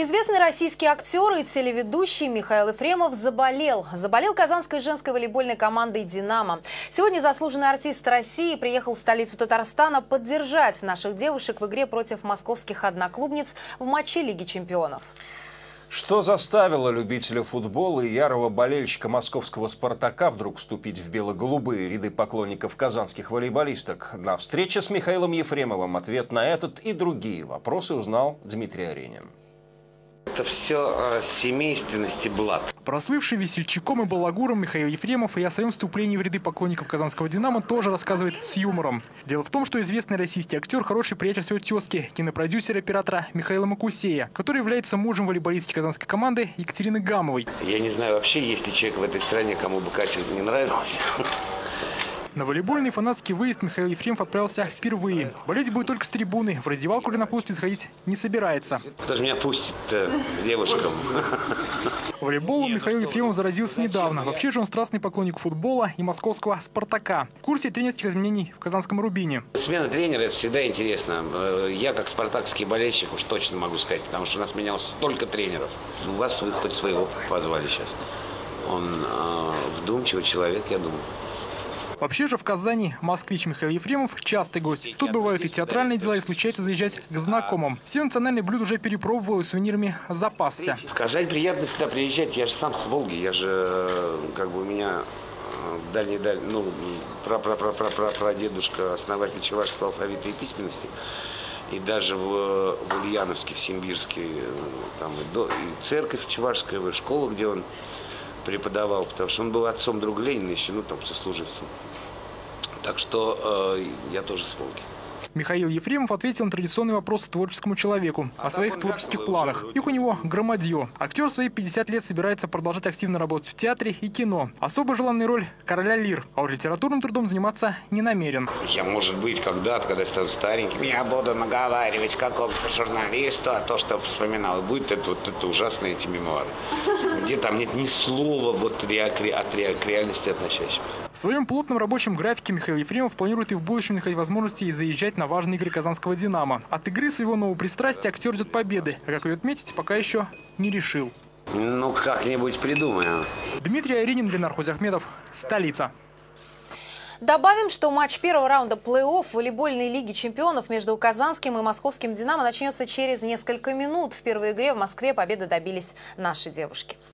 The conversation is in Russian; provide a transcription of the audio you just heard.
Известный российский актер и телеведущий Михаил Ефремов заболел. Заболел казанской женской волейбольной командой «Динамо». Сегодня заслуженный артист России приехал в столицу Татарстана поддержать наших девушек в игре против московских одноклубниц в матче Лиги чемпионов. Что заставило любителя футбола и ярого болельщика московского «Спартака» вдруг вступить в бело-голубые ряды поклонников казанских волейболисток? На встрече с Михаилом Ефремовым ответ на этот и другие вопросы узнал Дмитрий Аренин. Это все семейственность и блат. Прослывший весельчаком и балагуром Михаил Ефремов и о своем вступлении в ряды поклонников казанского «Динамо» тоже рассказывает с юмором. Дело в том, что известный российский актер – хороший приятель своей тезки, кинопродюсера-оператора Михаила Макусея, который является мужем волейболистки казанской команды Екатерины Гамовой. Я не знаю вообще, есть ли человек в этой стране, кому бы Катя не нравилась. На волейбольный фанатский выезд Михаил Ефремов отправился впервые. Болеть будет только с трибуны. В раздевалку или на пустую сходить не собирается. Кто же меня пустит-то девушкам? Волейболом Михаил Ефремов заразился недавно. Вообще же он страстный поклонник футбола и московского «Спартака». В курсе тренерских изменений в казанском «Рубине». Смена тренера – это всегда интересно. Я как спартаковский болельщик уж точно могу сказать, потому что у нас менялось столько тренеров. У вас вы хоть своего позвали сейчас. Он вдумчивый человек, я думаю. Вообще же в Казани москвич Михаил Ефремов – частый гость. Тут бывают и театральные дела, и случается заезжать к знакомым. Все национальные блюда уже перепробовал и сувенирами запасся. В Казань приятно всегда приезжать. Я же сам с Волги. Я же, как бы у меня прадедушка, основатель чувашского алфавита и письменности. И даже в Ульяновске, в Симбирске, там и церковь чувашская, и школа, где он преподавал, потому что он был отцом друга Ленина еще, там, сослуживцем. Так что я тоже с Волги. Михаил Ефремов ответил на традиционный вопрос творческому человеку о своих творческих планах. Их у него громадье. Актер в свои 50 лет собирается продолжать активно работать в театре и кино. Особо желанная роль короля лир, а вот литературным трудом заниматься не намерен. Я, может быть, когда-то, когда стану стареньким, я буду наговаривать какому-то журналисту, а то, что вспоминал, будет это ужасные эти мемуары, где там нет ни слова от реальности относящегося. В своем плотном рабочем графике Михаил Ефремов планирует и в будущем находить возможности и заезжать на важные игры казанского «Динамо». От игры своего нового пристрастия актер ждет победы, а как ее отметить, пока еще не решил. Ну, как-нибудь придумаем. Дмитрий Аренин, Ленар Хузахмедов, столица. Добавим, что матч первого раунда плей-офф волейбольной лиги чемпионов между казанским и московским «Динамо» начнется через несколько минут. В первой игре в Москве победы добились наши девушки.